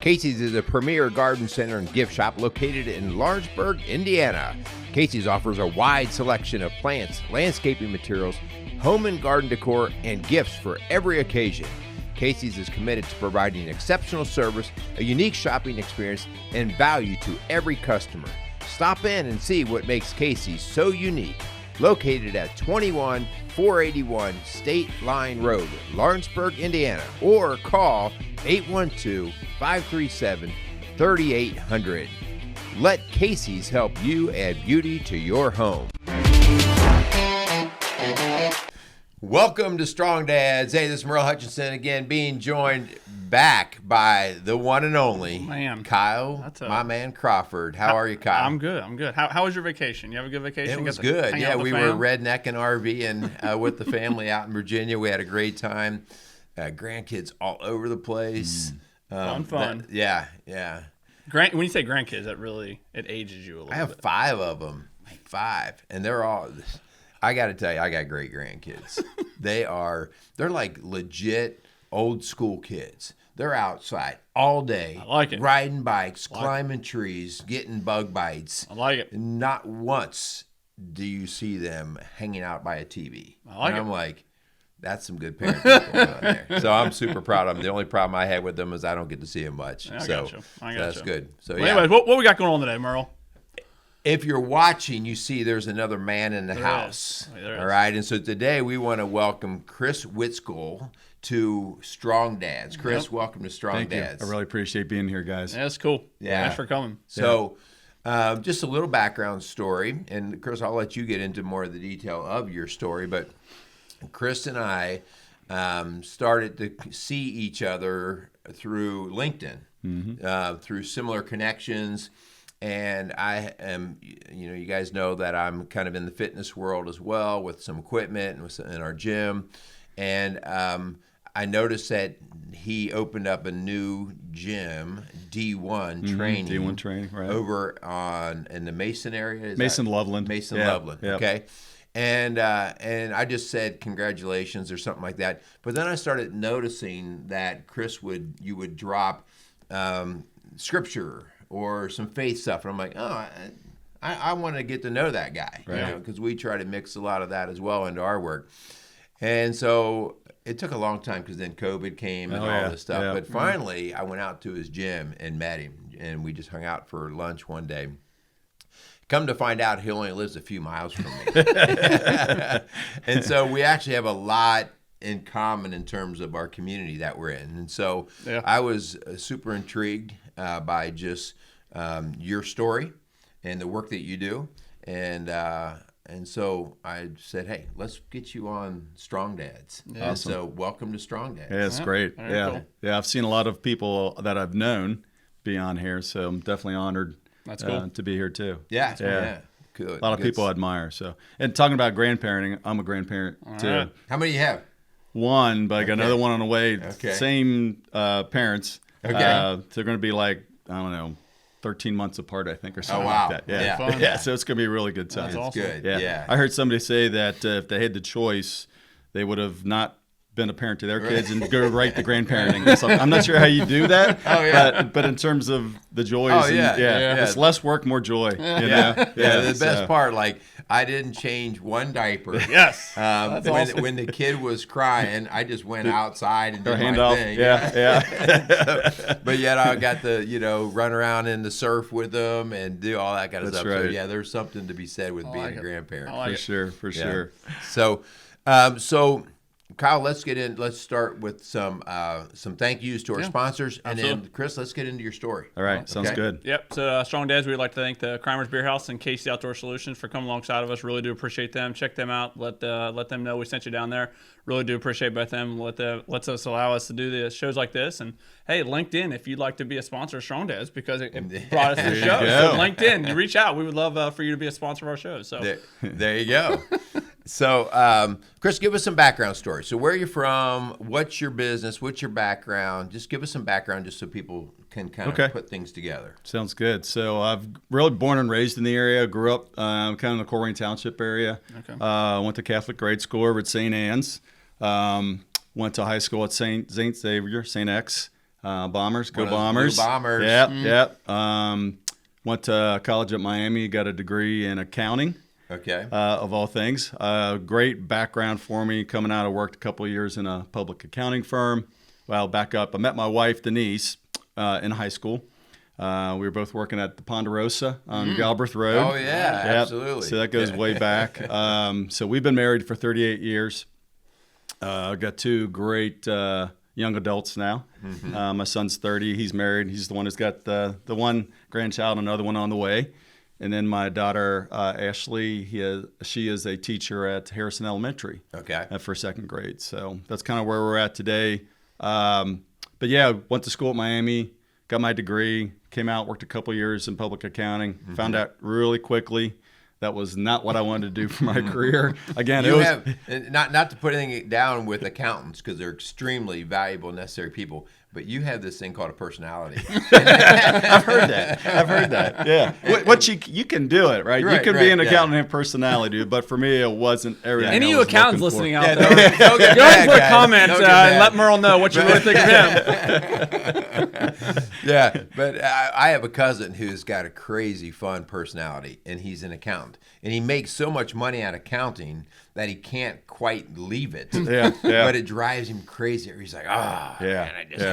Casey's is a premier garden center and gift shop located in Lawrenceburg, Indiana. Casey's offers a wide selection of plants, landscaping materials, home and garden decor, and gifts for every occasion. Casey's is committed to providing exceptional service, a unique shopping experience, and value to every customer. Stop in and see what makes Casey's so unique. Located at 21481 State Line Road, Lawrenceburg, Indiana, or call 812-537-3800. Let Casey's help you add beauty to your home. Welcome to Strong Dads. Hey, this is Merle Hutchinson again, being joined back by the one and only Kyle, my man Crawford. How are you, Kyle? I'm good. How was your vacation? You have a good vacation? It was good. Yeah, we were rednecking RVing with the family out in Virginia. We had a great time. Grandkids all over the place. Fun. Yeah. When you say grandkids, it ages you a little bit. I have 5 of them. 5. And they're all... I got to tell you, I got great grandkids. They're like legit old school kids. They're outside all day. I like it. Riding bikes, climbing trees, getting bug bites. I like it. Not once do you see them hanging out by a TV. I'm like, that's some good parenting going on there. So I'm super proud of them. The only problem I had with them is I don't get to see them much. I so got you. That's good. So anyways, what we got going on today, Merle? If you're watching, you see there's another man in the house. All right. And so today we want to welcome Chris Witzgall to Strong Dads. Chris, welcome to Strong Dads. I really appreciate being here, guys. Yeah, that's cool. Yeah. Thanks for coming. So just a little background story. And Chris, I'll let you get into more of the detail of your story. But Chris and I started to see each other through LinkedIn, through similar connections. And I am, you guys know that I'm kind of in the fitness world as well with some equipment and in our gym. And I noticed that he opened up a new gym, D1 training. D1 training, right. Over in the Mason area. Loveland. Loveland, okay. And I just said congratulations or something like that. But then I started noticing that Chris you would drop scripture or some faith stuff. And I'm like, I want to get to know that guy, because we try to mix a lot of that as well into our work. And so it took a long time because then COVID came and all this stuff. Yeah. But finally, I went out to his gym and met him, and we just hung out for lunch one day. Come to find out, he only lives a few miles from me. And so we actually have a lot in common in terms of our community that we're in. And so I was super intrigued by just your story and the work that you do. And so I said, hey, let's get you on Strong Dads. Yeah. Awesome. So welcome to Strong Dads. Yeah, it's great. Cool. Yeah, I've seen a lot of people that I've known be on here, so I'm definitely honored to be here too. Yeah. Good. A lot of people I admire. So, and talking about grandparenting, I'm a grandparent too. Right. How many do you have? One, but I got another one on the way. Okay. Same parents. Okay. They're going to be like, I don't know, 13 months apart, I think, or something like that. Yeah. So it's going to be a really good time. That's awesome. Good. Yeah. I heard somebody say that if they had the choice, they would have not been a parent to their kids and go right to grandparenting. So I'm not sure how you do that. But in terms of the joys, it's less work, more joy. The best part, like, I didn't change one diaper. Yes. That's awesome. When the kid was crying, I just went outside and did my thing. But yet I got to, run around in the surf with them and do all that kind of stuff. Right. So there's something to be said with being a grandparent. For sure. So, Kyle, let's start with some thank yous to our sponsors, and then Chris, let's get into your story. All right, sounds good. Yep. So Strong Dads, we'd like to thank the Crimer's Beer House and Casey Outdoor Solutions for coming alongside of us. Really do appreciate them. Check them out. Let them know we sent you down there. Really do appreciate both them. Lets us allow us to do the shows like this. And hey, LinkedIn, if you'd like to be a sponsor of Strong Dads, because it brought us to the show. So LinkedIn, you reach out. We would love for you to be a sponsor of our shows. So there you go. So, Chris, give us some background story. So where are you from? What's your business? What's your background? Just give us some background just so people can kind of put things together. Sounds good. So I've really born and raised in the area. Grew up kind of in the Coleraine Township area. Okay. Went to Catholic grade school over at St. Anne's. Went to high school at St. Xavier, St. X. Bombers, go Bombers. Blue Bombers. Yep. Went to college at Miami, got a degree in accounting. Okay. Of all things. Great background for me coming out. I worked a couple of years in a public accounting firm. Well, back up. I met my wife, Denise, in high school. We were both working at the Ponderosa on Galbraith Road. Oh, yeah, absolutely. So that goes way back. So we've been married for 38 years. I've got two great young adults now. My son's 30. He's married. He's the one who's got the one grandchild, another one on the way. And then my daughter, Ashley, she is a teacher at Harrison Elementary. Okay. For second grade. So that's kind of where we're at today. But yeah, went to school at Miami, got my degree, came out, worked a couple years in public accounting, found out really quickly that was not what I wanted to do for my career. Again, not to put anything down with accountants because they're extremely valuable, necessary people, but you have this thing called a personality. I've heard that. Yeah. What you can do it, right? You can be an accountant and have personality, but for me, it wasn't everything. Any of you accountants listening out there, go ahead and put a comment and let Merle know what you really think of him. Yeah, but I have a cousin who's got a crazy fun personality, and he's an accountant. And he makes so much money on accounting that he can't quite leave it. Yeah. But it drives him crazy. He's like, man, I just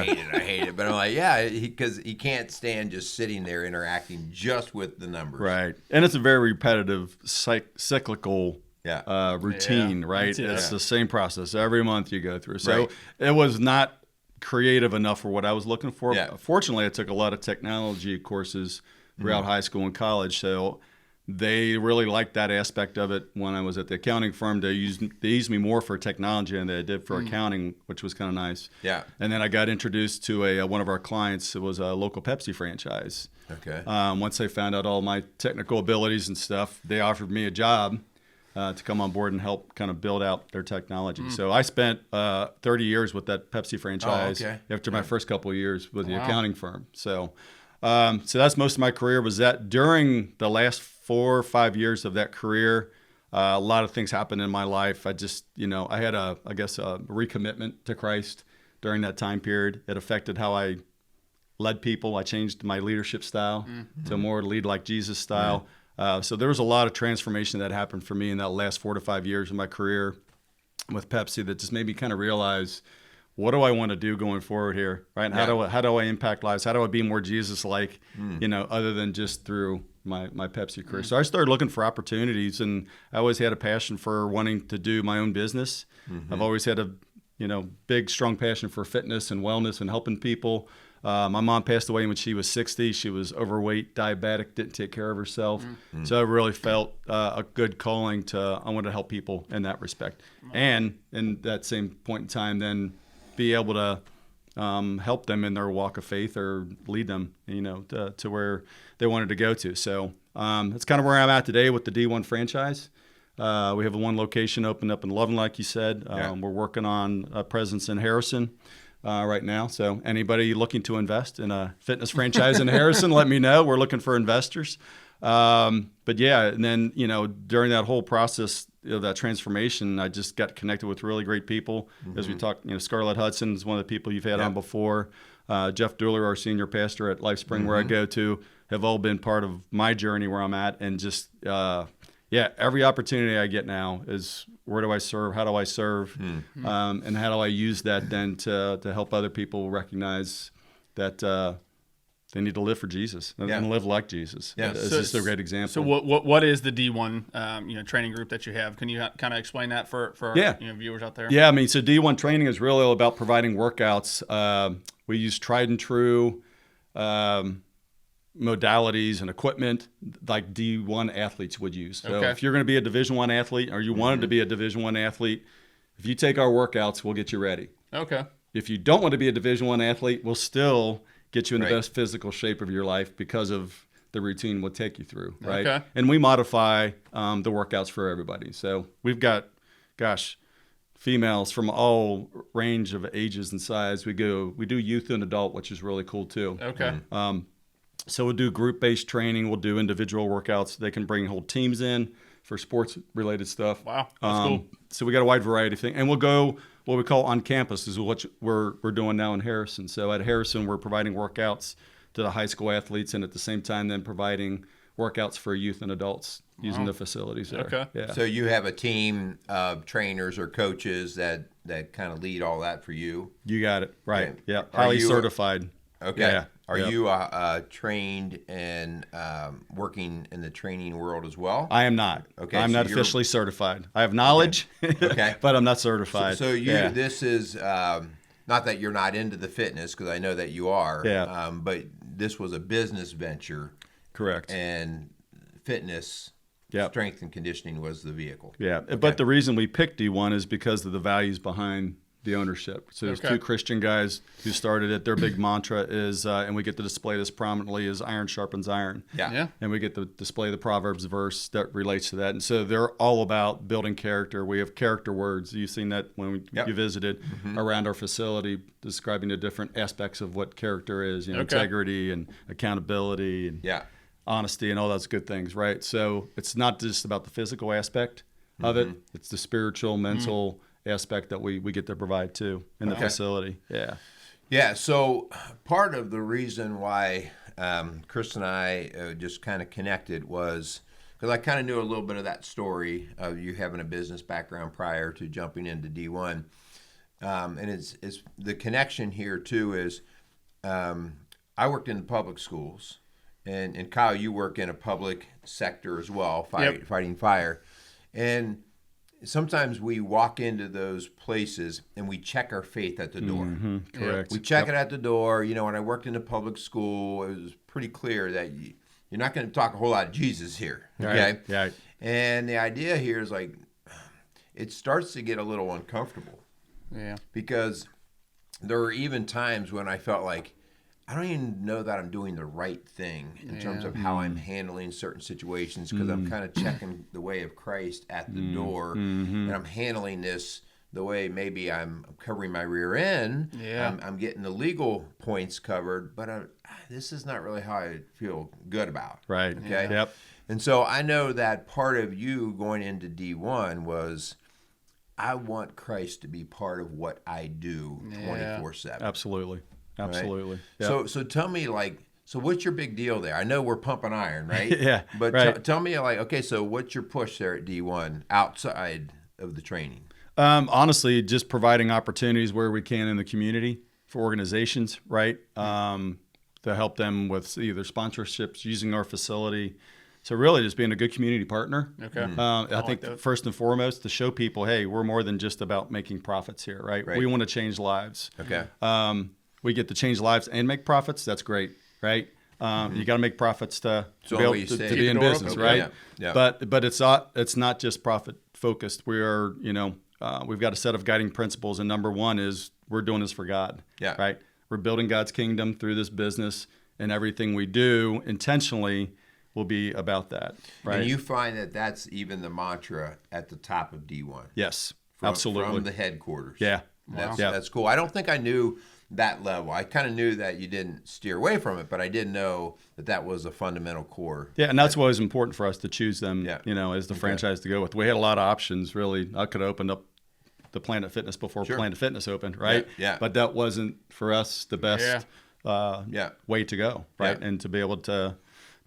hate it. But I'm like, because he can't stand just sitting there interacting just with the numbers. Right. And it's a very repetitive, cyclical routine, right? Yeah. It's the same process every month you go through. So it was not creative enough for what I was looking for. Yeah. Fortunately, I took a lot of technology courses throughout high school and college. So they really liked that aspect of it when I was at the accounting firm. They used me more for technology than they did for accounting, which was kind of nice. Yeah. And then I got introduced to one of our clients. It was a local Pepsi franchise. Okay. Once they found out all my technical abilities and stuff, they offered me a job to come on board and help kind of build out their technology. So I spent 30 years with that Pepsi franchise after my first couple of years with the accounting firm. So that's most of my career was that. During the last 4 or 5 years of that career, a lot of things happened in my life. I just, I had a recommitment to Christ during that time period. It affected how I led people. I changed my leadership style to more lead like Jesus style. So there was a lot of transformation that happened for me in that last 4 to 5 years of my career with Pepsi that just made me kind of realize, what do I want to do going forward here, right? And how do I impact lives? How do I be more Jesus-like, other than just through my Pepsi career? So I started looking for opportunities, and I always had a passion for wanting to do my own business. I've always had a big, strong passion for fitness and wellness and helping people. My mom passed away when she was 60. She was overweight, diabetic, didn't take care of herself. So I really felt a good calling I wanted to help people in that respect. And in that same point in time, then be able to help them in their walk of faith or lead them, to where they wanted to go to. So that's kind of where I'm at today with the D1 franchise. We have one location opened up in Loveland, like you said. We're working on a presence in Harrison right now. So anybody looking to invest in a fitness franchise in Harrison, let me know. We're looking for investors. But yeah, and then, during that whole process of that transformation, I just got connected with really great people. As we talked, Scarlett Hudson is one of the people you've had on before. Jeff Dueller, our senior pastor at Life Spring, where I go to, have all been part of my journey where I'm at. And just, every opportunity I get now is, where do I serve? How do I serve? And how do I use that then to help other people recognize that they need to live for Jesus and live like Jesus. Yeah, it's just a great example. So what is the D1 training group that you have? Can you kind of explain that for our viewers out there? Yeah, so D1 training is really all about providing workouts. We use tried and true modalities and equipment like D1 athletes would use. So if you're going to be a Division I athlete, or you wanted to be a Division I athlete, if you take our workouts, we'll get you ready. Okay. If you don't want to be a Division I athlete, we'll still get you in the best physical shape of your life because of the routine we'll take you through, right? Okay. And we modify the workouts for everybody. So we've got, females from all range of ages and size. We do youth and adult, which is really cool too. Okay. So we'll do group-based training. We'll do individual workouts. They can bring whole teams in for sports-related stuff. Wow, that's cool. So we got a wide variety of things. And we'll go what we call on campus is what we're doing now in Harrison. So at Harrison, we're providing workouts to the high school athletes, and at the same time, then providing workouts for youth and adults using the facilities there. Okay. Yeah. So you have a team of trainers or coaches that kind of lead all that for you? You got it. Right. Yeah. Yeah. Highly certified. Okay. Yeah. Are you trained and working in the training world as well? I am not. Okay. I'm not officially certified. I have knowledge, okay. but I'm not certified. So this is not that you're not into the fitness, because I know that you are. Yeah. But this was a business venture. Correct. And fitness, strength and conditioning was the vehicle. Yeah. Okay. But the reason we picked D1 is because of the values behind the ownership. So there's two Christian guys who started it. Their big mantra is, and we get to display this prominently, is iron sharpens iron. Yeah. And we get to display the Proverbs verse that relates to that. And so they're all about building character. We have character words. You've seen that when you visited around our facility, describing the different aspects of what character is, integrity and accountability and honesty and all those good things, right? So it's not just about the physical aspect of it. It's the spiritual, mental aspect that we get to provide too in the facility. Yeah. So part of the reason why Chris and I just kind of connected was because I kind of knew a little bit of that story of you having a business background prior to jumping into D1, and it's the connection here too is I worked in the public schools, and Kyle, you work in a public sector as well, fighting fire, and sometimes we walk into those places and we check our faith at the door. Correct. We check it at the door. When I worked in a public school, it was pretty clear that you're not going to talk a whole lot of Jesus here. Okay. Right. And the idea here is like, it starts to get a little uncomfortable. Yeah. Because there are even times when I felt like, I don't even know that I'm doing the right thing in terms of how I'm handling certain situations, because I'm kind of checking the way of Christ at the door, and I'm handling this the way maybe I'm covering my rear end. Yeah. I'm getting the legal points covered, but this is not really how I feel good about. Right. Okay. Yep. And so I know that part of you going into D1 was, I want Christ to be part of what I do 24/7. Absolutely. Right? Yep. So tell me, so what's your big deal there? I know we're pumping iron, right? Yeah. But tell me, okay, so what's your push there at D1 outside of the training? Honestly, just providing opportunities where we can in the community for organizations, right? To help them with either sponsorships, using our facility. So really just being a good community partner. Okay. I think first and foremost, to show people, hey, we're more than just about making profits here, right? We want to change lives. Okay. We get to change lives and make profits. That's great, right? You got to make profits to be able to be in business, right? Yeah. But it's not just profit focused. We are, we've got a set of guiding principles, and number one is we're doing this for God. Yeah. Right. We're building God's kingdom through this business, and everything we do intentionally will be about that. Right. And you find that that's even the mantra at the top of D1. Yes. Absolutely. From the headquarters. Yeah. That's cool. I don't think I knew that level. I kind of knew that you didn't steer away from it, but I didn't know that was a fundamental core. Yeah, and that's why it was important for us to choose them, as the franchise to go with. We had a lot of options, really. I could have opened up the Planet Fitness before Planet Fitness opened, right? Yeah. But that wasn't, for us, the best way to go, right? Yeah. And to be able to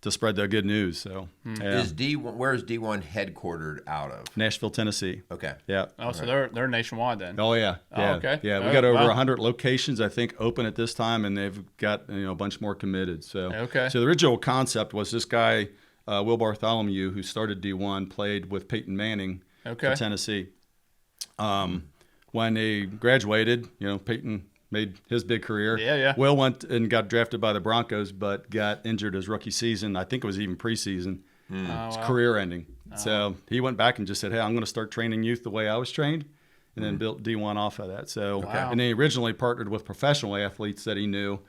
spread the good news. So, where is D1 headquartered out of? Nashville, Tennessee. Okay. Yeah. Oh, so they're nationwide then. Oh yeah. Yeah. Okay. Yeah, we got over 100 locations, I think, open at this time, and they've got a bunch more committed. So So the original concept was this guy, Will Bartholomew, who started D1, played with Peyton Manning for Tennessee. When they graduated, Peyton made his big career. Yeah. Will went and got drafted by the Broncos, but got injured his rookie season. I think it was even preseason. It's career ending. So he went back and just said, hey, I'm going to start training youth the way I was trained, and then built D1 off of that. So, and then he originally partnered with professional athletes that he knew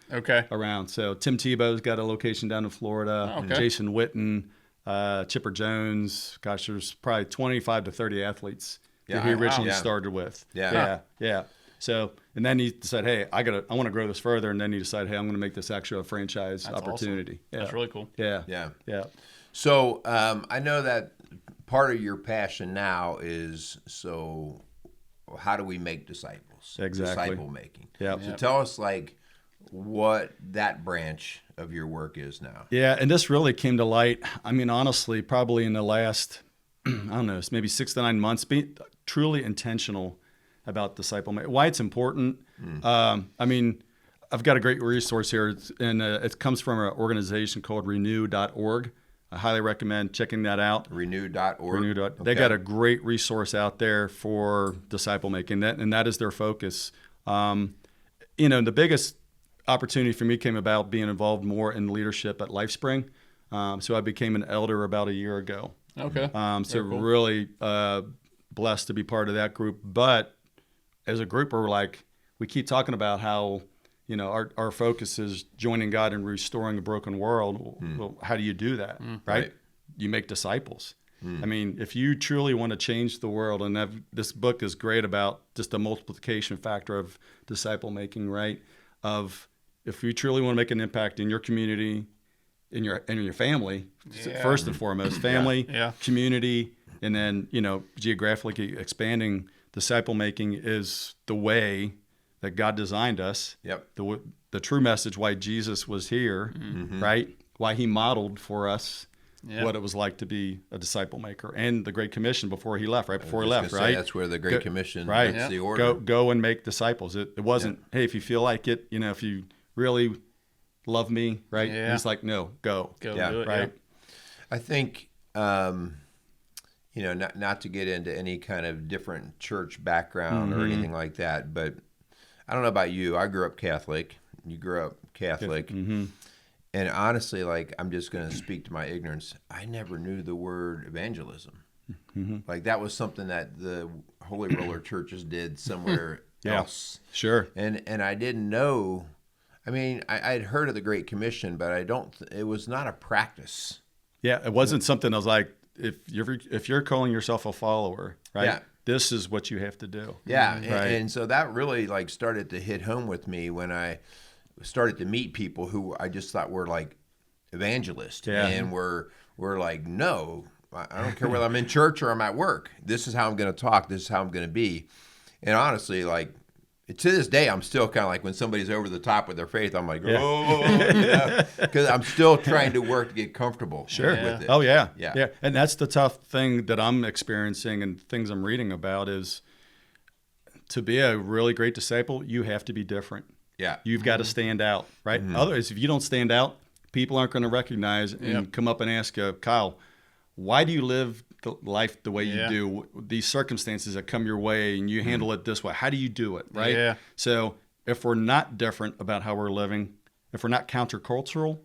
around. So Tim Tebow's got a location down in Florida. Jason Witten, Chipper Jones. Gosh, there's probably 25 to 30 athletes that he originally started with. Yeah. So, and then he said, hey, I want to grow this further. And then he decided, hey, I'm going to make this actually a franchise opportunity. Awesome. Yeah. That's really cool. Yeah. So I know that part of your passion now is how do we make disciples? Exactly. Disciple making. Yep. So tell us what that branch of your work is now. Yeah, and this really came to light, I mean, honestly, probably in the last, I don't know, maybe 6 to 9 months, being truly intentional about disciple making. Why it's important. I mean, I've got a great resource here, and it comes from an organization called renew.org. I highly recommend checking that out. Renew.org. Okay. They got a great resource out there for disciple making, and that is their focus. The biggest opportunity for me came about being involved more in leadership at LifeSpring. So I became an elder about a year ago. Okay. So cool. really blessed to be part of that group. But as a group, we keep talking about how, our focus is joining God and restoring a broken world. Well, how do you do that, right? You make disciples. I mean, if you truly want to change the world, and this book is great about just the multiplication factor of disciple making, right? If you truly want to make an impact in your community, in your family, first and foremost, family, community, and then, geographically expanding, disciple making is the way that God designed us. Yep. The true message why Jesus was here, right? Why he modeled for us what it was like to be a disciple maker, and the Great Commission before he left, right? Before he left, right? That's where the Great Commission, right? That's the order. Go and make disciples. It wasn't, hey, if you feel like it, if you really love me, right? Yeah. He's like, no, go. Do it, right? I think, not to get into any kind of different church background or anything like that, but I don't know about you. I grew up Catholic. You grew up Catholic. And honestly, I'm just going to speak to my ignorance. I never knew the word evangelism. That was something that the Holy Roller churches did somewhere else. Sure. And I didn't know. I mean, I'd heard of the Great Commission, but it was not a practice. Yeah, it wasn't something I was like, if you're calling yourself a follower, right? Yeah. This is what you have to do. Yeah, right. and so that really started to hit home with me when I started to meet people who I just thought were evangelists, and we're like, no, I don't care whether I'm in church or I'm at work. This is how I'm going to talk. This is how I'm going to be. And honestly, to this day, I'm still kind of when somebody's over the top with their faith, I'm like, because I'm still trying to work to get comfortable with it. Oh, yeah. And that's the tough thing that I'm experiencing and things I'm reading about is to be a really great disciple, you have to be different. Yeah. You've got to stand out, right? Otherwise, if you don't stand out, people aren't going to recognize and come up and ask, Kyle, why do you live the life the way you do? These circumstances that come your way and you handle it this way. How do you do it, right? Yeah. So if we're not different about how we're living, if we're not countercultural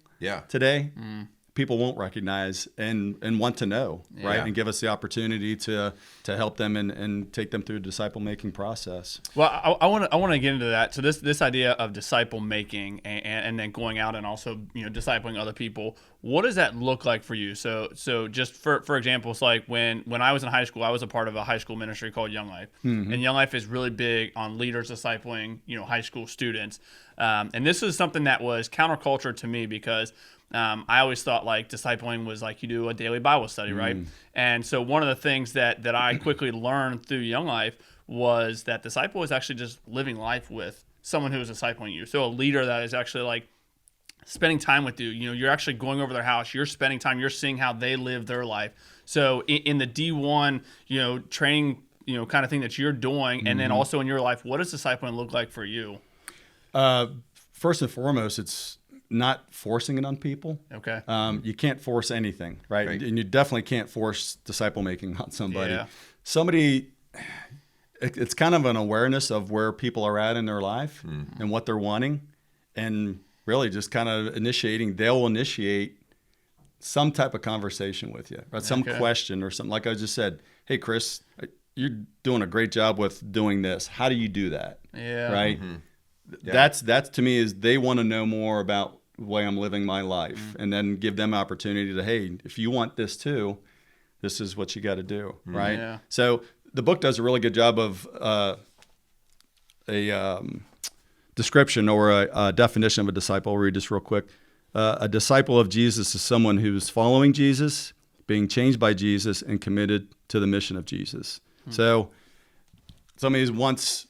today, people won't recognize and want to know, right? And give us the opportunity to help them and take them through a disciple making process. Well, I want to get into that. So this idea of disciple making and then going out and also discipling other people. What does that look like for you? So just for example, it's like when I was in high school, I was a part of a high school ministry called Young Life, and Young Life is really big on leaders discipling high school students. And this is something that was counterculture to me because I always thought discipling was you do a daily Bible study, right? And so one of the things that I quickly learned through Young Life was that disciple is actually just living life with someone who is discipling you. So a leader that is actually spending time with you. You're actually going over their house. You're spending time. You're seeing how they live their life. So in the D1, training, kind of thing that you're doing, and then also in your life, what does discipling look like for you? First and foremost, it's not forcing it on people. Okay. You can't force anything, right? And you definitely can't force disciple making on somebody. Yeah. Somebody, it's kind of an awareness of where people are at in their life and what they're wanting, and really just kind of they'll initiate some type of conversation with you, right? Some question or something. Like I just said, hey, Chris, you're doing a great job with doing this. How do you do that? Yeah. Right? That's to me is they want to know more about the way I'm living my life, and then give them opportunity to, hey, if you want this too, this is what you got to do, right? Yeah. So the book does a really good job of a description or a definition of a disciple. I'll read this real quick. A disciple of Jesus is someone who's following Jesus, being changed by Jesus, and committed to the mission of Jesus. So somebody who wants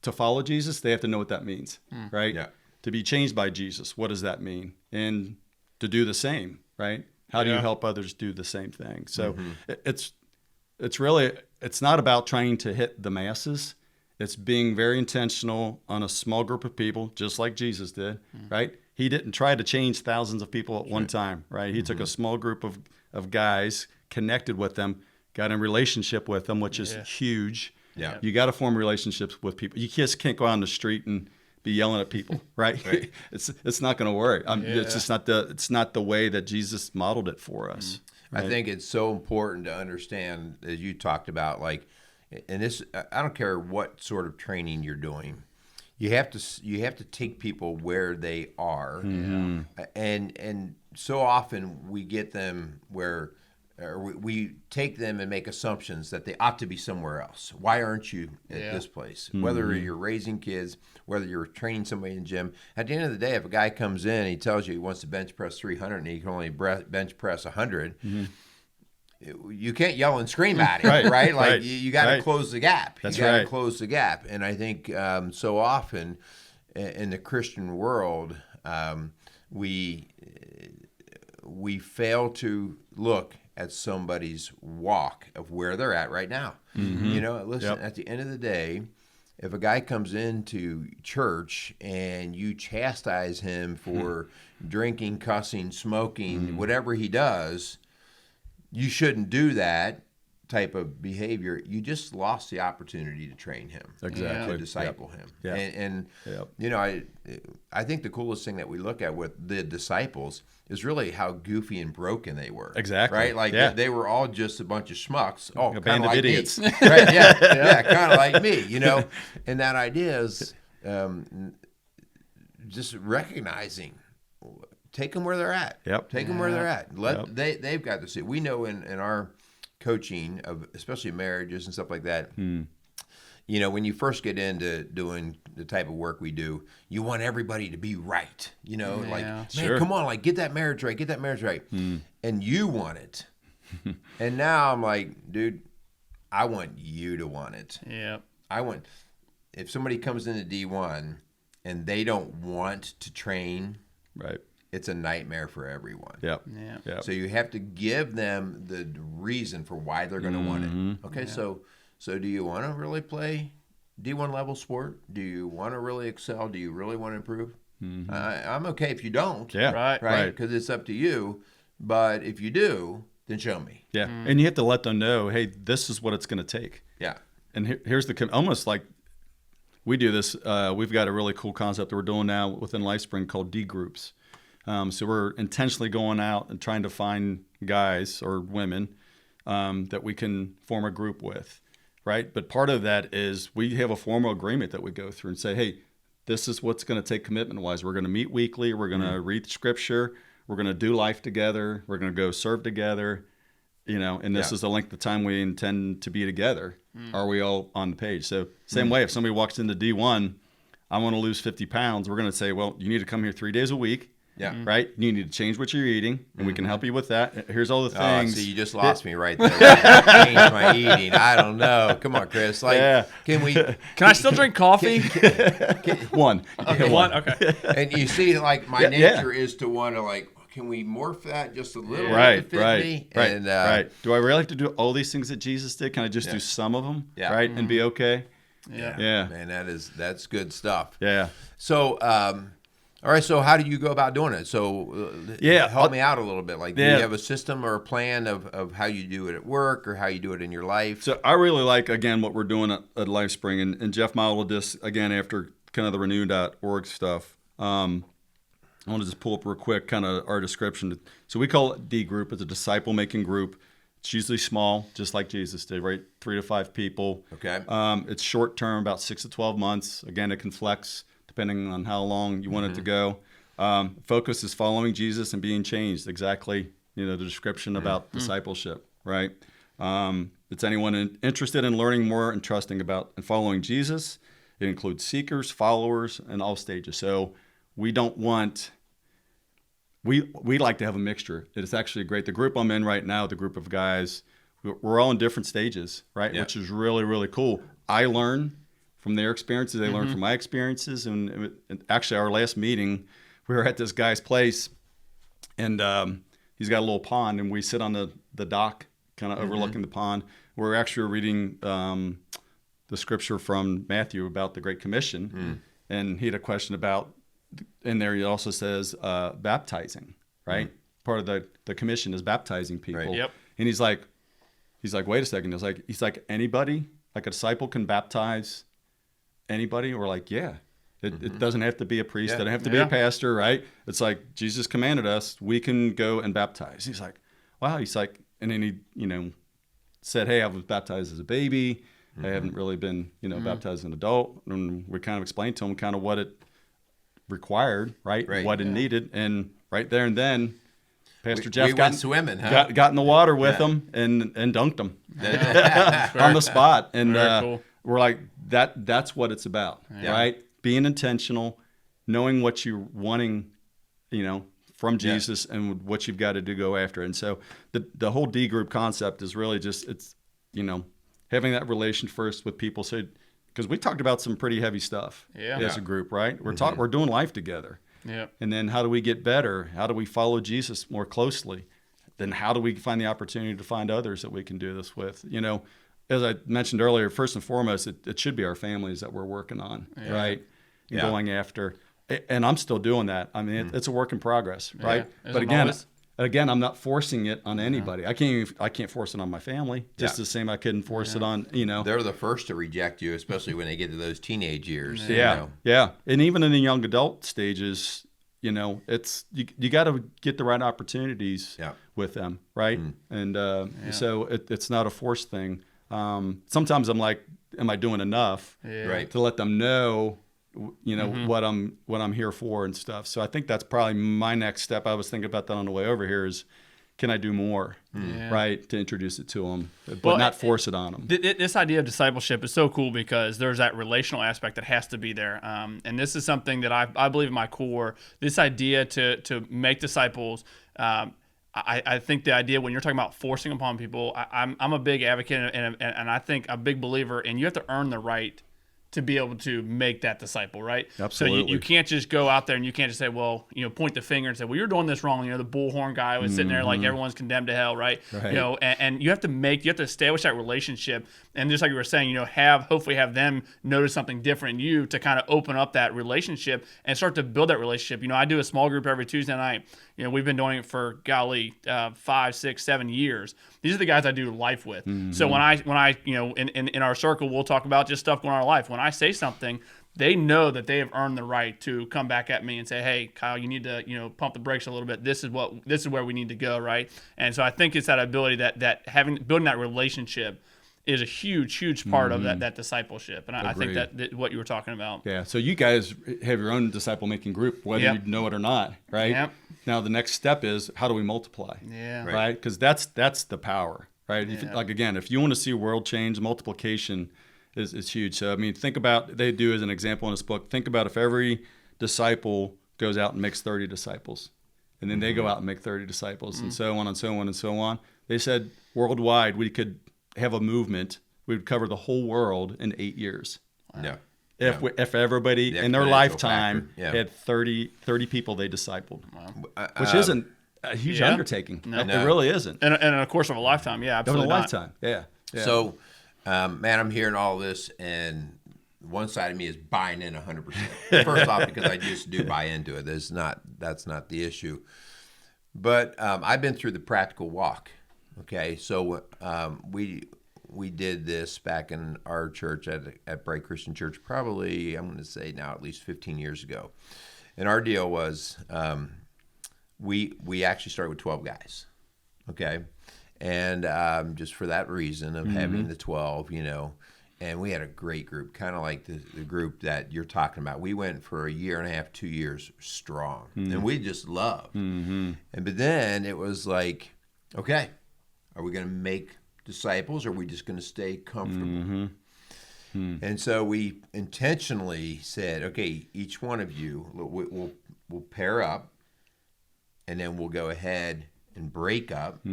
to follow Jesus, they have to know what that means, right? Yeah. To be changed by Jesus, what does that mean? And to do the same, right? How do you help others do the same thing? So it's really, it's not about trying to hit the masses. It's being very intentional on a small group of people, just like Jesus did, right? He didn't try to change thousands of people at one time, right? He took a small group of guys, connected with them, got in relationship with them, which is huge. Yeah. You got to form relationships with people. You just can't go out on the street and be yelling at people, right? It's not going to work. It's just not the way that Jesus modeled it for us. Right? I think it's so important to understand, as you talked about, like, and this, I don't care what sort of training you're doing, you have to take people where they are, and so often we get them where. We take them and make assumptions that they ought to be somewhere else. Why aren't you at this place? Whether you're raising kids, whether you're training somebody in the gym, at the end of the day, if a guy comes in and he tells you he wants to bench press 300 and he can only bench press 100, you can't yell and scream at him, right? Like you got to close the gap. That's you got to close the gap. And I think so often in the Christian world, we fail to look at somebody's walk of where they're at right now. You know, listen, at the end of the day, if a guy comes into church and you chastise him for drinking, cussing, smoking, whatever he does, you shouldn't do that type of behavior. You just lost the opportunity to train him, to disciple him. And you know, I think the coolest thing that we look at with the disciples is really how goofy and broken they were. Exactly. Right? Like they were all just a bunch of schmucks. Oh, a band of like idiots. Me. Right? Yeah, kind of like me, you know. And that idea is just recognizing, take them where they're at. Take them where they're at. They've got to see. We know in our coaching of especially marriages and stuff like that, you know, when you first get into doing the type of work we do, you want everybody to be right, you know, like, man, come on, like, get that marriage right, and you want it. And now I'm like, dude, I want you to want it. If somebody comes into D1 and they don't want to train, it's a nightmare for everyone. So you have to give them the reason for why they're going to want it. Okay, so do you want to really play D1 level sport? Do you want to really excel? Do you really want to improve? I'm okay if you don't. Right? Because it's up to you. But if you do, then show me. And you have to let them know, hey, this is what it's going to take. And here's almost like we do this. We've got a really cool concept that we're doing now within LifeSpring called D groups. So we're intentionally going out and trying to find guys or women that we can form a group with, right? But part of that is we have a formal agreement that we go through and say, hey, this is what's going to take commitment-wise. We're going to meet weekly. We're going to read Scripture. We're going to do life together. We're going to go serve together, you know, and this is the length of time we intend to be together. Are we all on the page? So same way, if somebody walks into D1, I want to lose 50 pounds, we're going to say, well, you need to come here 3 days a week. Right? You need to change what you're eating, and we can help you with that. Here's all the things. See, you just lost me right there. Change my eating. I don't know. Come on, Chris. Like, can I still drink coffee? One. Okay, one. Okay. And you see, like, my nature is to want to, like, can we morph that just a little bit to fit me? And, Do I really have to do all these things that Jesus did? Can I just do some of them, right, and be okay? Man, that's good stuff. So, all right, so how do you go about doing it? So help me out a little bit. Like, do you have a system or a plan of how you do it at work or how you do it in your life? So I really like, again, what we're doing at LifeSpring, and Jeff modeled this, again, after kind of the renew.org stuff. I want to just pull up real quick kind of our description. So we call it D group. It's a disciple-making group. It's usually small, just like Jesus did, right? 3 to 5 people. Okay. It's short-term, about 6 to 12 months. Again, it can flex depending on how long you want it to go. Focus is following Jesus and being changed. Exactly, the description about discipleship, right? It's anyone interested in learning more and trusting about and following Jesus. It includes seekers, followers, and all stages. So we don't want, we like to have a mixture. It's actually great. The group I'm in right now, the group of guys, we're all in different stages, right? Yeah. Which is really, really cool. I learn from their experiences. They learn from my experiences. And actually, our last meeting, we were at this guy's place, and he's got a little pond, and we sit on the dock, kind of overlooking the pond. We're actually reading the scripture from Matthew about the Great Commission, and he had a question about, in there he also says baptizing, right? Part of the commission is baptizing people. Right. Yep. And he's like, wait a second. He's like, anybody, like a disciple can baptize anybody? We're like, yeah. It doesn't have to be a priest. It doesn't have to be a pastor, right? It's like Jesus commanded us. We can go and baptize. He's like, wow. He's like, and then he, said, hey, I was baptized as a baby. I haven't really been, baptized as an adult. And we kind of explained to him kind of what it required, right? What it needed. And right there and then, Pastor Jeff went swimming, huh? got in the water with him and dunked him on the spot. And cool. We're like, that's what it's about, right? Being intentional, knowing what you're wanting, from Jesus and what you've got to do go after. And so the whole D group concept is really just, it's, having that relation first with people. So, because we talked about some pretty heavy stuff as a group, right? We're doing life together. Yeah. And then how do we get better? How do we follow Jesus more closely? Then how do we find the opportunity to find others that we can do this with? As I mentioned earlier, first and foremost, it should be our families that we're working on, right? And going after. And I'm still doing that. I mean, it's a work in progress, right? But again, I'm not forcing it on anybody. I can't force it on my family. Just the same I couldn't force it on, They're the first to reject you, especially when they get to those teenage years. Yeah. And even in the young adult stages, it's you got to get the right opportunities with them, right? And so it's not a forced thing. Sometimes I'm like, am I doing enough to let them know what I'm here for and stuff. So I think that's probably my next step. I was thinking about that on the way over here is, can I do more, right, to introduce it to them, but not force it on them. This idea of discipleship is so cool because there's that relational aspect that has to be there. And this is something that I believe in my core, this idea to make disciples. I think the idea when you're talking about forcing upon people, I'm a big advocate and I think a big believer, and you have to earn the right to be able to make that disciple, right? Absolutely. So you can't just go out there and you can't just say, well, point the finger and say, well, you're doing this wrong. The bullhorn guy was sitting there like everyone's condemned to hell, right? And you have to establish that relationship. And just like you were saying, hopefully have them notice something different in you to kind of open up that relationship and start to build that relationship. I do a small group every Tuesday night. We've been doing it for 5, 6, 7 years. These are the guys I do life with. So when I in our circle, we'll talk about just stuff going on in our life. When I say something, they know that they have earned the right to come back at me and say, hey, Kyle, you need to, pump the brakes a little bit. This is where we need to go. Right. And so I think it's that ability that building that relationship is a huge part of that discipleship. And I think that what you were talking about. Yeah. So you guys have your own disciple making group, whether you know it or not. Right. Yep. Now the next step is, how do we multiply? Yeah. Right. Because that's the power. Right. Yeah. If you want to see world change, multiplication is huge. So, I mean, think about, they do as an example in this book, think about if every disciple goes out and makes 30 disciples, and then they go out and make 30 disciples, and so on and so on and so on. They said worldwide we could have a movement, we would cover the whole world in 8 years. Wow. Yeah. If everybody in their lifetime had 30 people they discipled, which isn't a huge undertaking. No. It really isn't. And in the course of a lifetime, absolutely not. Lifetime, yeah. So, man, I'm hearing all this, and one side of me is buying in 100%. First off, because I just do buy into it. That's not the issue. But I've been through the practical walk. Okay, so we did this back in our church at Bright Christian Church, probably, I'm going to say now at least 15 years ago. And our deal was we actually started with 12 guys. Okay. And just for that reason of having the 12, and we had a great group, kind of like the group that you're talking about. We went for a year and a half, 2 years strong, and we just loved. But then it was like, okay, are we going to make disciples, or are we just going to stay comfortable? And so we intentionally said, okay, each one of you, we'll pair up, and then we'll go ahead and break up.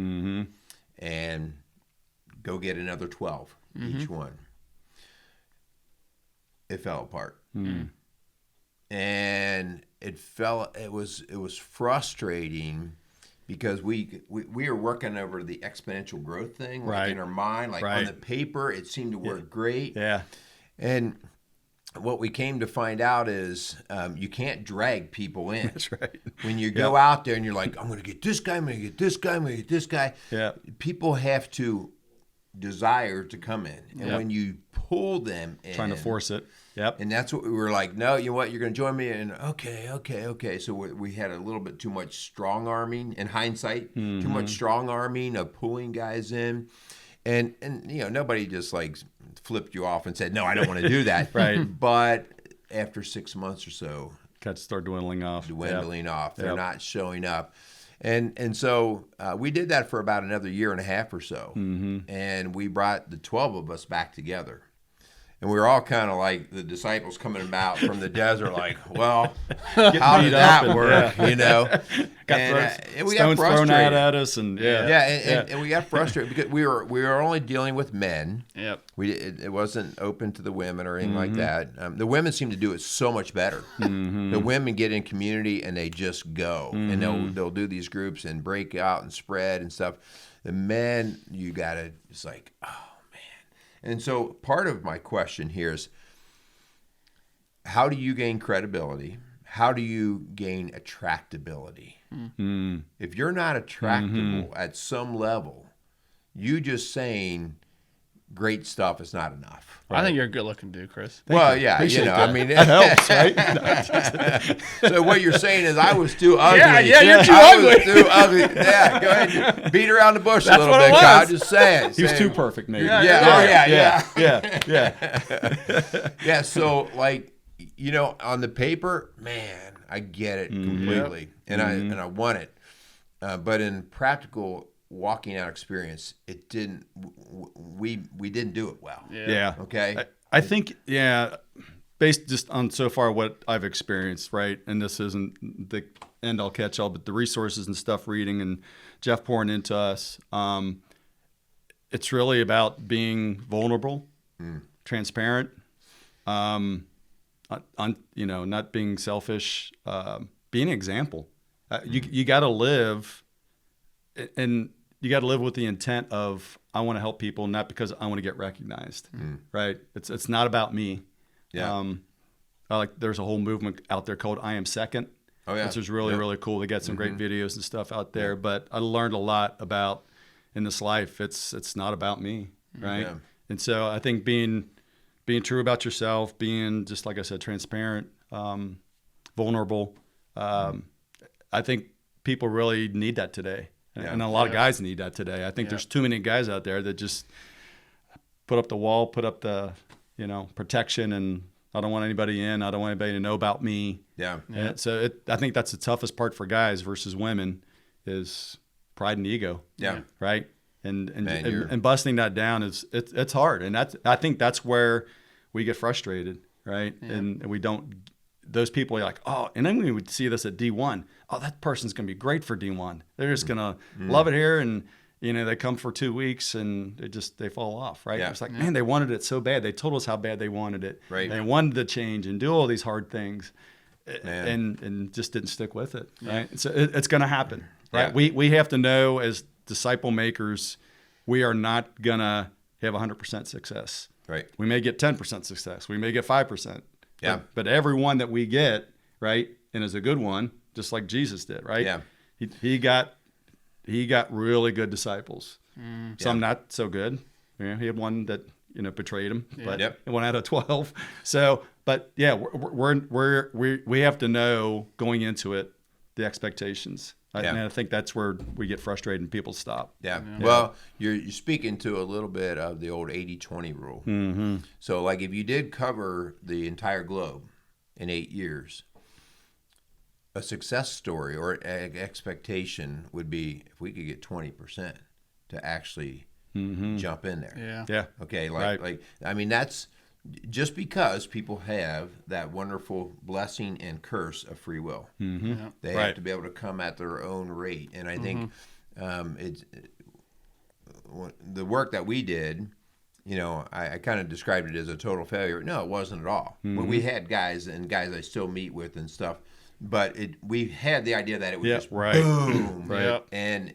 And go get another 12 each one. It fell apart. And it was frustrating because we were working over the exponential growth thing, like in our mind, like on the paper, it seemed to work great. Yeah. And what we came to find out is you can't drag people in. That's right. When you go out there and you're like, I'm going to get this guy, I'm going to get this guy, I'm going to get this guy. Yeah. People have to desire to come in. And when you pull them in. Trying to force it. Yep. And that's what we were like, no, you know what, you're going to join me. And okay. So we had a little bit too much strong arming in hindsight, too much strong arming of pulling guys in. And you know, nobody just like flipped you off and said, no, I don't want to do that. Right. But after 6 months or so, Cuts start dwindling off. They're not showing up. And so we did that for about another year and a half or so. And we brought the 12 of us back together. And we were all kind of like the disciples coming about from the desert, like, well, how did that work? You know? And we got stones frustrated. thrown out at us, and and we got frustrated because we were only dealing with men. Yep. It wasn't open to the women or anything like that. The women seem to do it so much better. The women get in community and they just go, and they'll do these groups and break out and spread and stuff. The men, you gotta, it's like, oh. And so part of my question here is, how do you gain credibility? How do you gain attractability? If you're not attractable at some level, you just saying great stuff is not enough. I think you're a good-looking dude, Chris. Well, yeah, you know, I mean, that helps, right? So what you're saying is I was too ugly. Yeah, you're too ugly. I was too ugly. Yeah, go ahead, beat around the bush a little bit, Kyle. Just saying. He was too perfect, maybe. Yeah. Yeah. So, like, you know, on the paper, man, I get it completely, and I want it, but in practical walking out experience, it didn't. We didn't do it well. Yeah. Okay. I think based just on so far what I've experienced, right? And this isn't the end all catch all, but the resources and stuff reading and Jeff pouring into us, it's really about being vulnerable, transparent, not being selfish, being an example. You got to live, and you got to live with the intent of, I want to help people, not because I want to get recognized, right? It's not about me. Yeah. There's a whole movement out there called I Am Second. Oh, yeah. Which is really cool. They got some great videos and stuff out there. But I learned a lot about in this life. It's not about me, right? Yeah. And so I think being true about yourself, being just like I said, transparent, vulnerable. I think people really need that today. And a lot of guys need that today. I think there's too many guys out there that just put up the wall, put up the, protection, and I don't want anybody in. I don't want anybody to know about me. Yeah. And so I think that's the toughest part for guys versus women is pride and ego. Yeah. Right. And busting that down it's hard. And I think that's where we get frustrated. Right. Yeah. And we don't. Those people are like, oh, and then we would see this at D1. Oh, that person's going to be great for D1. They're just going to love it here. And, they come for 2 weeks and they fall off, right? Yeah. It's like, man, they wanted it so bad. They told us how bad they wanted it. Right. They wanted to change and do all these hard things and just didn't stick with it, right? So it's going to happen, right? Yeah. We have to know as disciple makers, we are not going to have 100% success. Right. We may get 10% success. We may get 5%. Yeah. But every one that we get, right, and is a good one, just like Jesus did, right? Yeah. He got really good disciples. Some not so good. He had one that betrayed him, but 1 out of 12. So, but yeah, we have to know going into it the expectations. And I think that's where we get frustrated and people stop. Yeah. Well, you're speaking to a little bit of the old 80-20 rule. Mm-hmm. So, like, if you did cover the entire globe in 8 years, a success story or an expectation would be if we could get 20% to actually jump in there. Yeah. Yeah. Okay. Like I mean, that's just because people have that wonderful blessing and curse of free will. Mm-hmm. Yeah. They have to be able to come at their own rate. And I think the work that we did, I kind of described it as a total failure. No, it wasn't at all. Well, we had guys I still meet with and stuff, but we had the idea that it would just boom, right, and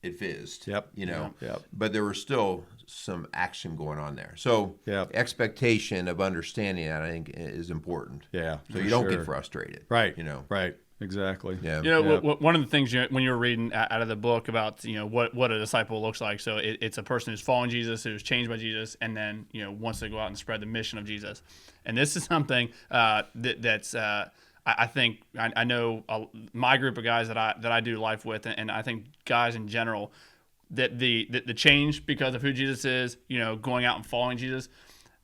it fizzed. Yep. But there was still some action going on there. So expectation of understanding that, I think, is important. Yeah. So you don't get frustrated. Right. Right. Exactly. Yeah. One of the things when you were reading out of the book about what a disciple looks like. So it's a person who's following Jesus, who's changed by Jesus, and then wants to go out and spread the mission of Jesus. And this is something that's I think I know my group of guys that I do life with, and I think guys in general, that the change because of who Jesus is, going out and following Jesus.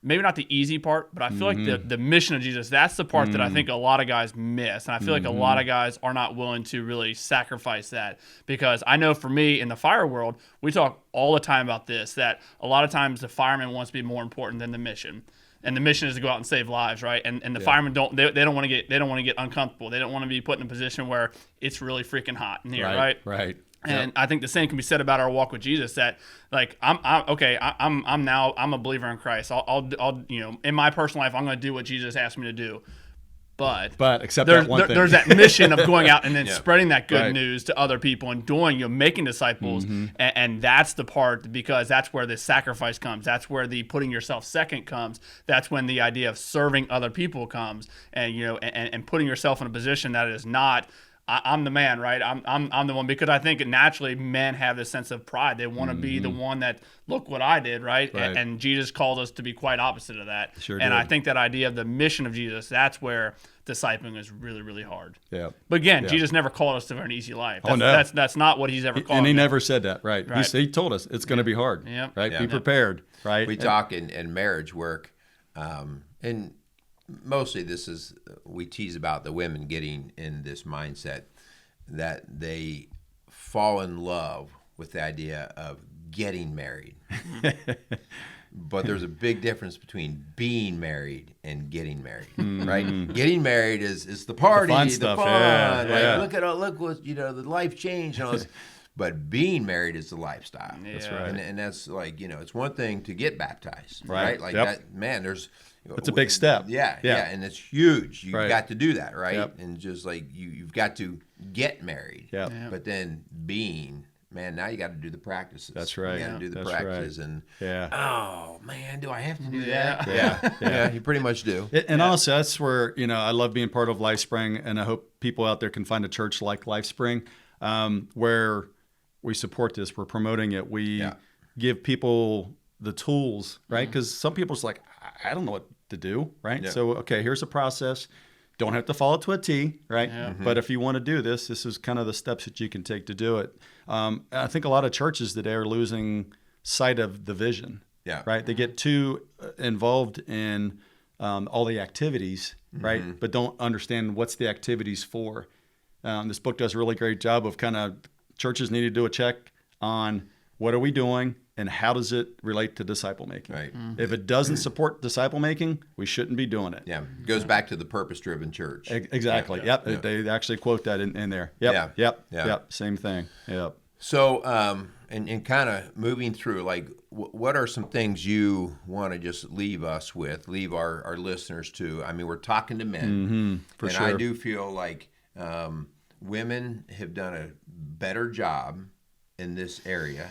Maybe not the easy part, but I feel like the mission of Jesus, that's the part that I think a lot of guys miss. And I feel like a lot of guys are not willing to really sacrifice that. Because I know for me in the fire world, we talk all the time about this, that a lot of times the fireman wants to be more important than the mission. And the mission is to go out and save lives, right? And the firemen don't want to get uncomfortable. They don't want to be put in a position where it's really freaking hot in here, right? Right. And I think the same can be said about our walk with Jesus. That like I'm a believer in Christ. I'll in my personal life I'm going to do what Jesus asked me to do. But except that one thing. There's that mission of going out and then spreading that good news to other people and making disciples, and that's the part, because that's where the sacrifice comes. That's where the putting yourself second comes. That's when the idea of serving other people comes, and and putting yourself in a position that is not. I'm the man, right? I'm the one, because I think naturally men have this sense of pride. They want to be the one that, look what I did, right? And Jesus called us to be quite opposite of that. Sure and did. I think that idea of the mission of Jesus, that's where discipling is really, really hard. Yeah. But again, Jesus never called us to an easy life. That's not what he's ever called. And he never said that, right? He told us it's going to be hard, right? Yeah. Be prepared, right? We talk in marriage work, and mostly we tease about the women getting in this mindset that they fall in love with the idea of getting married. But there's a big difference between being married and getting married, right? Getting married is the party, the fun. Look what the life change and all this. But being married is the lifestyle. That's right. And that's like, it's one thing to get baptized, right? Like that, man, it's a big step. Yeah, and it's huge. You've got to do that, right? Yep. And just like you've got to get married. Yep. But then now you got to do the practices. That's right. You got to do the practices. Right. And oh man, do I have to do that? Yeah, you pretty much do. And honestly, that's where I love being part of LifeSpring, and I hope people out there can find a church like LifeSpring, where we support this, we're promoting it, we give people the tools, right? Because some people's like, I don't know what to do, right? Yeah. So, okay, here's a process. Don't have to follow to a T, right? Yeah. But if you want to do this is kind of the steps that you can take to do it. I think a lot of churches today are losing sight of the vision, right? They get too involved in all the activities, right? But don't understand what's the activities for. This book does a really great job of kind of churches need to do a check on what are we doing and how does it relate to disciple making. Right. If it doesn't support disciple making, we shouldn't be doing it. Yeah, it goes back to the purpose-driven church. Exactly. Yep. They actually quote that in there. Yep. Same thing. Yep. So, and kind of moving through, like, what are some things you want to just leave us with, leave our listeners to? I mean, we're talking to men, for and sure. I do feel like women have done a better job in this area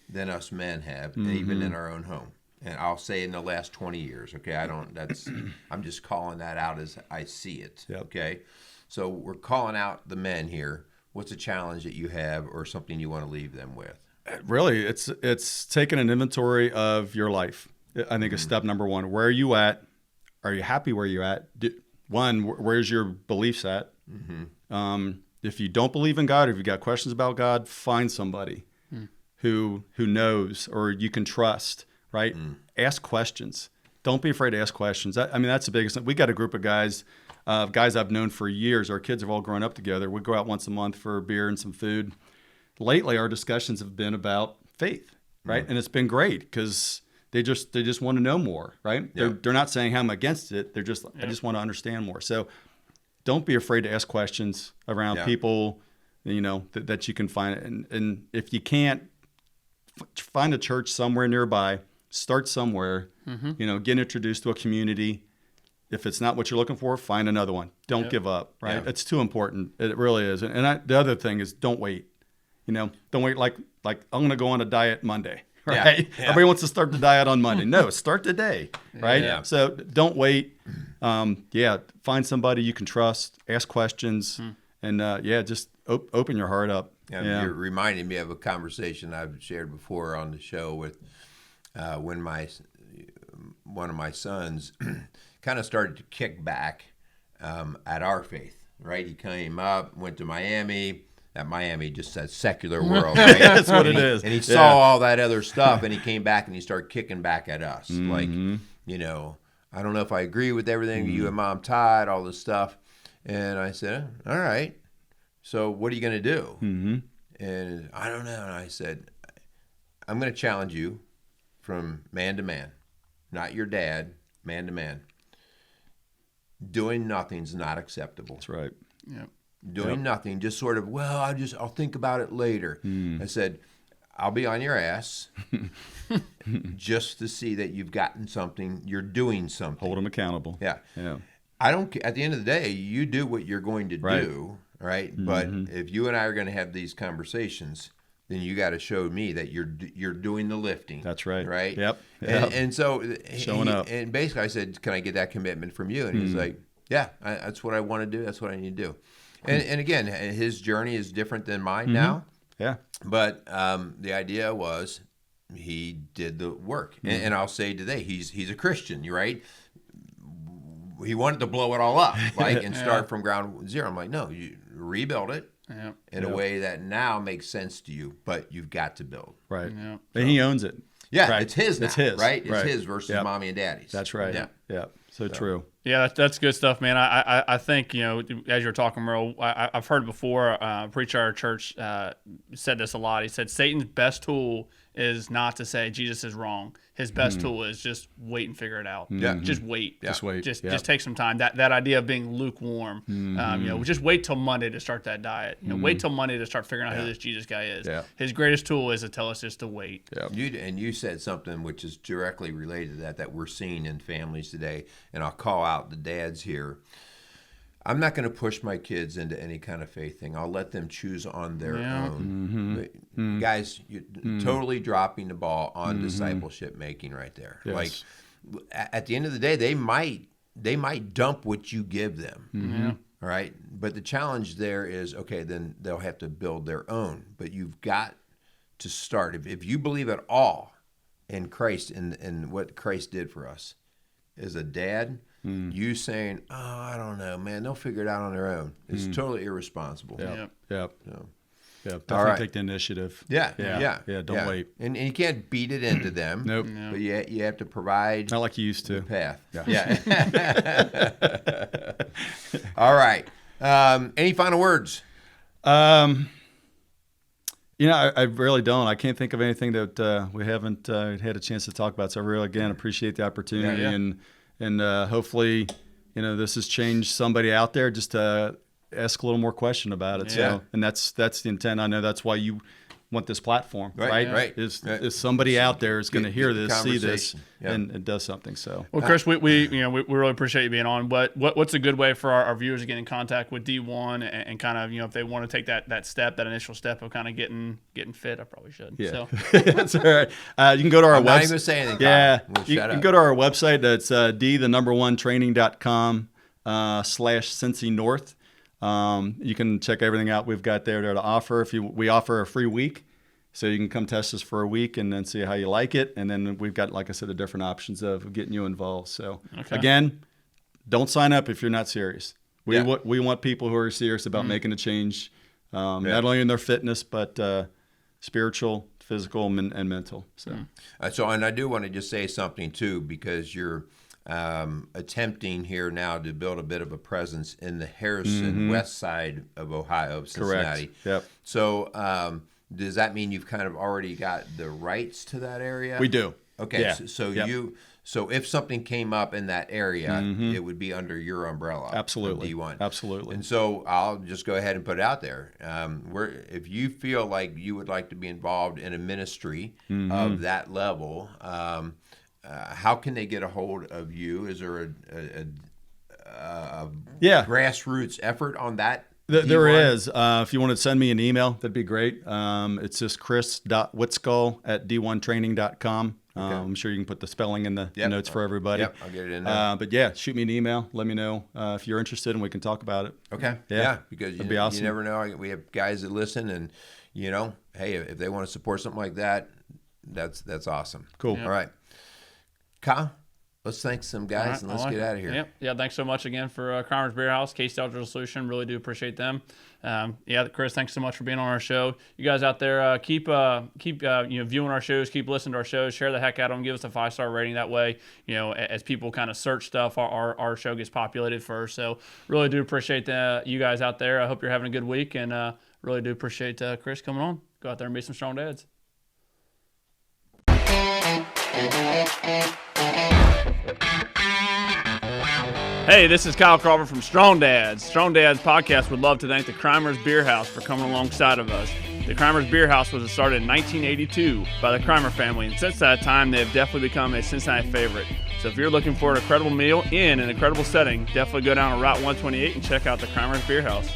than us men have, even in our own home. And I'll say in the last 20 years, okay? I'm just calling that out as I see it, okay? So we're calling out the men here. What's a challenge that you have or something you want to leave them with? Really, it's taking an inventory of your life. I think is step number one. Where are you at? Are you happy where you're at? Where's your beliefs at? If you don't believe in God, or if you've got questions about God, find somebody who knows or you can trust, right? Ask questions. Don't be afraid to ask questions. That's the biggest thing. We got a group of guys I've known for years. Our kids have all grown up together. We go out once a month for a beer and some food. Lately, our discussions have been about faith, right? And it's been great because they just want to know more, right? They're not saying, hey, I'm against it. They're just, I just want to understand more. So don't be afraid to ask questions around people, that you can find. And if you can't find a church somewhere nearby, start somewhere, get introduced to a community. If it's not what you're looking for, find another one. Don't give up, right? Yeah. It's too important. It really is. And the other thing is don't wait. Don't wait like I'm going to go on a diet Monday, right? Yeah. Everybody wants to start the diet on Monday. No, start today, right? Yeah. So don't wait. Find somebody you can trust, ask questions, and just open your heart up. Yeah. You're reminding me of a conversation I've shared before on the show with when one of my sons kind of started to kick back at our faith, right? He came up, went to Miami. At Miami, just that secular world. Right? That's what it is. And he saw all that other stuff, and he came back and he started kicking back at us. Like, I don't know if I agree with everything you and Mom taught, all this stuff. And I said, all right, so what are you going to do? And I don't know. And I said, I'm going to challenge you from man to man, not your dad, man to man. Doing nothing's not acceptable. That's right. Yeah. Doing nothing, just sort of, I'll think about it later. I said, I'll be on your ass just to see that you've gotten something, you're doing something. Hold them accountable. Yeah. Yeah. I don't, at the end of the day, you do what you're going to do, right? But if you and I are going to have these conversations, then you got to show me that you're doing the lifting. That's right. Right? Yep. And so showing up. And basically I said, can I get that commitment from you? And he's like, yeah, that's what I want to do. That's what I need to do. And again, his journey is different than mine now. Yeah. But the idea was he did the work. And I'll say today, he's a Christian, right? He wanted to blow it all up, and start from ground zero. I'm like, no, you rebuild it in a way that now makes sense to you, but you've got to build. Right. Yeah. And he owns it. Yeah, right. it's his now, it's his, right? It's his versus mommy and daddy's. That's right. Yeah. So true. Yeah, that's good stuff, man. I think, as you're talking, Merle, I've heard before, a preacher at our church said this a lot. He said Satan's best tool is not to say Jesus is wrong. His best tool is just wait and figure it out. Yeah. Just wait. Yeah. Just wait. Just take some time. That idea of being lukewarm. Just wait till Monday to start that diet. Wait till Monday to start figuring out who this Jesus guy is. Yeah. His greatest tool is to tell us just to wait. Yeah. You said something which is directly related to that we're seeing in families today, and I'll call out the dads here. I'm not going to push my kids into any kind of faith thing. I'll let them choose on their own. Guys, you're totally dropping the ball on discipleship making right there. Yes. Like at the end of the day, they might dump what you give them. All right, but the challenge there is, okay, then they'll have to build their own. But you've got to start. If you believe at all in Christ and what Christ did for us as a dad, you saying, I don't know, man, they'll figure it out on their own. It's totally irresponsible. Yep. All Definitely right. take the initiative. Yeah. Don't wait. And you can't beat it into them. Nope. But you have to provide Not like you used to. the path. Yeah. All right. Any final words? I really don't. I can't think of anything that we haven't had a chance to talk about. So I really, again, appreciate the opportunity and hopefully, this has changed somebody out there just to ask a little more question about it. Yeah. So, and that's the intent. I know that's why you want this platform, right? Is somebody out there is going to hear this, see this, and it does something. So, well, Chris, we really appreciate you being on. What's a good way for our viewers to get in contact with D1 and kind of, if they want to take that initial step of kind of getting fit? I probably should. Yeah, So. that's all right. You can go to our website. Not even going to say anything. Yeah, we'll you can go to our website. That's d1training.com/Cincy North. You can check everything out we've got there to offer. We offer a free week, so you can come test us for a week and then see how you like it. And then we've got, like I said, the different options of getting you involved. So again, don't sign up if you're not serious. We want people who are serious about making a change, not only in their fitness but spiritual, physical, and mental. So, and I do want to just say something too, because you're attempting here now to build a bit of a presence in the Harrison west side of Ohio, Cincinnati. Correct. Yep. So does that mean you've kind of already got the rights to that area? We do. Okay. Yeah. So So if something came up in that area, it would be under your umbrella. Absolutely. D1. Absolutely. And so I'll just go ahead and put it out there. If you feel like you would like to be involved in a ministry of that level, how can they get a hold of you? Is there a grassroots effort on that? There is. If you want to send me an email, that'd be great. It's just chris.witzgall@d1training.com. I'm sure you can put the spelling in the notes for everybody. Yep, I'll get it in there. But yeah, shoot me an email. Let me know if you're interested, and we can talk about it. Okay. Yeah, because that'd be awesome. You never know. We have guys that listen, and hey, if they want to support something like that, that's awesome. Cool. All right, Kyle. Let's thank some guys and let's get out of here. Yep. Yeah. Thanks so much again for Cromers Beer House, Casey Outdoor Solution. Really do appreciate them. Chris, thanks so much for being on our show. You guys out there, keep viewing our shows, keep listening to our shows, share the heck out of them, give us a 5-star rating. That way, as people kind of search stuff, our show gets populated first. So really do appreciate you guys out there. I hope you're having a good week, and really do appreciate Chris coming on. Go out there and be some strong dads. Hey, this is Kyle Crawford from Strong Dads. Strong Dads podcast would love to thank the Crimers Beer House for coming alongside of us. The Crimers Beer House was started in 1982 by the Crimer family, and since that time, they have definitely become a Cincinnati favorite. So if you're looking for an incredible meal in an incredible setting, definitely go down to Route 128 and check out the Crimers Beer House.